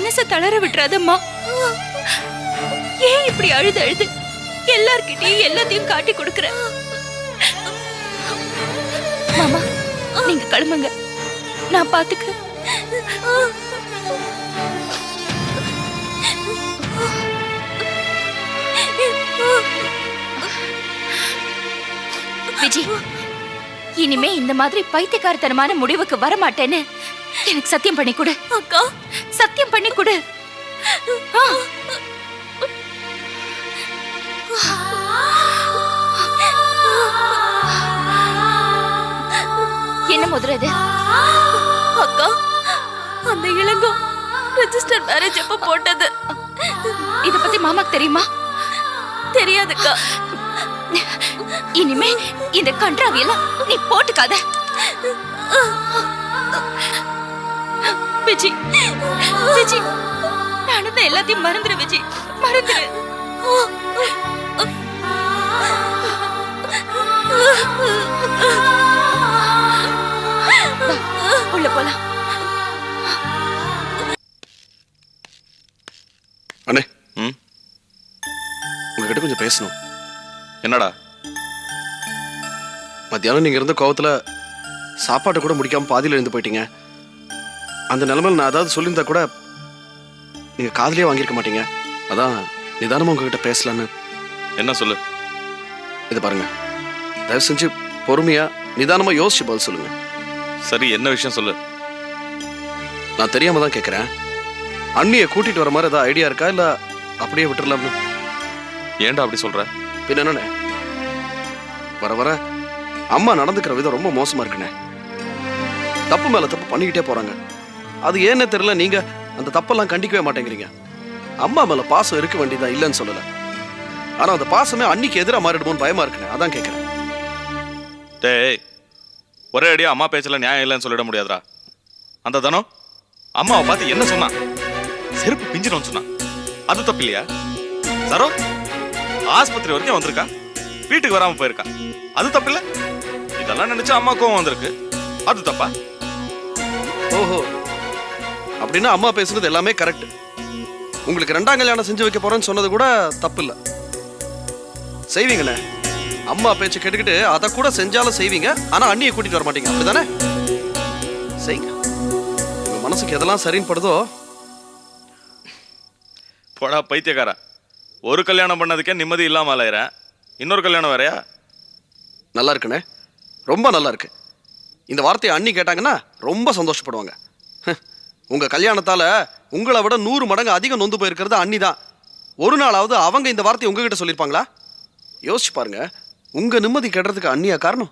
மனச தளர விட்டுறாதம்மா. ஏன் இப்படி அழுது அழுது எல்லார்கிட்டயும் எல்லாத்தையும் காட்டி கொடுக்கற? மாமா, நீங்க கிளம்புங்க, நான் பாத்துக்கிறேன். விஜி, இனிமே இந்த மாதிரி பைத்தியக்காரத்தனமான முடிவுக்கு வர மாட்டேன்னு எனக்கு சத்தியம் பண்ணி கொடு. அக்கா, சத்தியம் பண்ணி கொடு. என்ன முதறது? அக்கா, அந்த இளங்கோ ரெஜிஸ்டர் மேரேஜ் எப்ப போட்டது? இத பத்தி மாமாக்கு தெரியுமா? தெரியாதுக்கா. இனிமே இந்த கன்றாவியெல்லாம் நீ போட்டுக்காத. விஜி, விஜி, நடந்த எல்லாத்தையும் மறந்துரு விஜி, மறந்துரு. உள்ள போலாம். அண்ணே, உங்ககிட்ட கொஞ்சம் பேசணும். என்னடா? மத்தியானம் நீங்க இருந்த கோவத்துல சாப்பாட்டை கூட முடிக்காம பாதியில இருந்து போயிட்டீங்க. அந்த நிலைமையில நான் ஏதாவது சொல்லியிருந்தா கூட நீங்க காதலியே வாங்கியிருக்க மாட்டீங்க. அதான் நிதானமா உங்ககிட்ட பேசலான்னு. என்ன சொல்லு? இது பாருங்க, தயவு செஞ்சு பொறுமையா நிதானமா யோசிச்சு பதில் சொல்லுங்க. சரி, என்ன விஷயம் சொல்லு. நான் தெரியாம தான் கேட்கறேன். அண்ணியை கூட்டிட்டு வர மாதிரி ஏதாவது ஐடியா இருக்கா, இல்ல அப்படியே விட்டுறலாம்னு? ஏன்டா அப்படி சொல்ற? பின்ன என்னண்ணே, வர வர அம்மா நடந்துக்கிற விதம் ரொம்ப மோசமா இருக்குண்ணே. தப்பு மேல தப்பு பண்ணிக்கிட்டே போறாங்க. அது ஏன்னு தெரியல, நீங்க அந்த தப்பெல்லாம் கண்டிக்கவே மாட்டேங்கிறீங்க. அம்மா மேல பாசம் இருக்க வேண்டியதான், இல்லைன்னு சொல்லல. ஆனா அந்த பாசமே அன்னைக்கு எதிராக மாறிடுமோன்னு பயமா இருக்குண்ணே, அதான் கேட்கறேன். டேய், ஒரே அடியா அம்மா பேச்சல நியாயம் இல்லைன்னு சொல்லிட முடியாதுடா. அந்த தனம் அம்மாவை பார்த்து என்ன சொன்னான்? செருப்பு பிஞ்சிடும் சொன்னான். அது தப்பு இல்லையா? சரோ ஆஸ்பத்திரி வரைக்கும் வந்திருக்கா, வீட்டுக்கு வராம போயிருக்கா. அது தப்பு இல்ல? இதெல்லாம் நினைச்சு அம்மா கோவம் வந்திருக்கு. அது தப்பா? ஓஹோ, அப்படின்னா அம்மா பேசுனது எல்லாமே கரெக்ட். உங்களுக்கு 2ஆம் கல்யாணம் செஞ்சு வைக்க போறேன்னு சொன்னது கூட தப்பு இல்ல. செய்வீங்கண்ணே. அம்மா பேச்சு கேட்டுக்கிட்டு அதை கூட செஞ்சாலும் செய்வீங்க. ஆனா அண்ணியை கூட்டிட்டு வர மாட்டீங்க, அப்படிதானே? செய்யுங்க. உங்க மனசுக்கு எதெல்லாம் சரின்னு படுதோ. போடா பைத்தியக்காரா, ஒரு கல்யாணம் பண்ணதுக்கே நிம்மதி இல்லாம அலையிறேன், இன்னொரு கல்யாணம் வேறையா? நல்லா இருக்குண்ணே, ரொம்ப நல்லா இருக்கு. இந்த வார்த்தையை அண்ணி கேட்டாங்கன்னா ரொம்ப சந்தோஷப்படுவாங்க. உங்க கல்யாணத்தால உங்களை விட 100 மடங்கு அதிகம் நொந்து போயிருக்கிறது அண்ணி தான். ஒரு நாளாவது அவங்க இந்த வார்த்தையை உங்ககிட்ட சொல்லியிருப்பாங்களா? யோசிச்சு பாருங்க. உங்க நிம்மதி கெடுறதுக்கு அண்ணியா காரணம்?